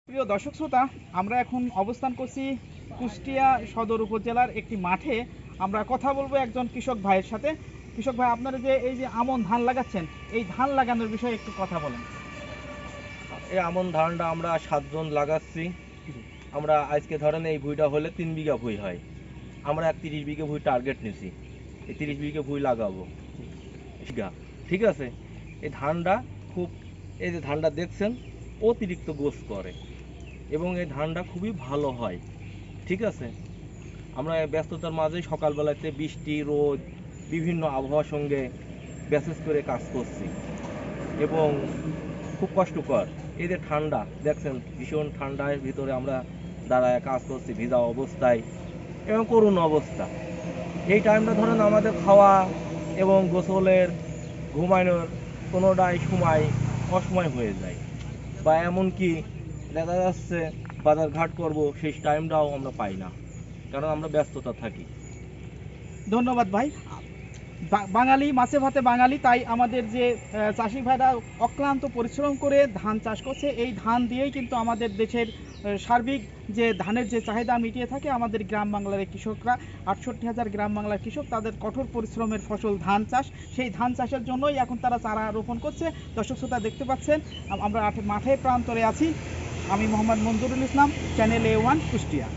প্রিয় দর্শক শ্রোতা, আমরা এখন অবস্থান করছি কুষ্টিয়া সদর উপজেলার একটি মাঠে। আমরা কথা বলবো একজন কৃষক ভাইয়ের সাথে। কৃষক ভাই, আপনারা যে এই যে আমন ধান লাগাচ্ছেন, এই ধান লাগানোর বিষয়ে একটু কথা বলেন। এই আমন ধানটা আমরা 7 জন লাগাচ্ছি। আমরা আজকে ধরেন এই ভুঁইটা হলে 3 বিঘা ভুঁই হয়। আমরা 30 বিঘা ভুঁই টার্গেট নিছি, এই 30 বিঘা ভুঁই লাগাবো। ঠিক আছে। এই ধানটা খুব, এই যে ধানটা দেখছেন, অতিরিক্ত গোছ করে এবং এই ধানটা খুবই ভালো হয়। ঠিক আছে। আমরা ব্যস্ততার মাঝে সকালবেলাতে বৃষ্টি রোদ বিভিন্ন আবহাওয়ার সঙ্গে ব্যাসেস করে কাজ করছি এবং খুব কষ্টকর। এই যে ঠান্ডা দেখছেন, ভীষণ ঠান্ডার ভিতরে আমরা দাঁড়ায় কাজ করছি ভিজা অবস্থায় এবং করুণ অবস্থা। এই টাইমটা ধরেন আমাদের খাওয়া এবং গোসলের ঘুমানোর কোনোটাই সময় অসময় হয়ে যায়, বা এমনকি দেখা যাচ্ছে বাজারঘাট করব সেই টাইমটাও আমরা পাই না, কারণ আমরা ব্যস্ততা থাকি। ধন্যবাদ ভাই। বাঙালি মাছে ভাতে বাঙালি, তাই আমাদের যে চাষি ভাইরা অক্লান্ত পরিশ্রম করে ধান চাষ করছে, এই ধান দিয়েই কিন্তু আমাদের দেশের সার্বিক যে ধানের যে চাহিদা মিটিয়ে থাকে আমাদের গ্রাম বাংলার এই কৃষকরা। 68,000 গ্রাম বাংলার কৃষক, তাদের কঠোর পরিশ্রমের ফসল ধান চাষ। সেই ধান চাষের জন্যই এখন তারা চারা রোপণ করছে। দর্শক শ্রোতা দেখতে পাচ্ছেন, আমরা মাঠের প্রান্তরে আছি। আমি মোহাম্মদ মঞ্জুরুল ইসলাম, চ্যানেল A1 কুষ্টিয়া।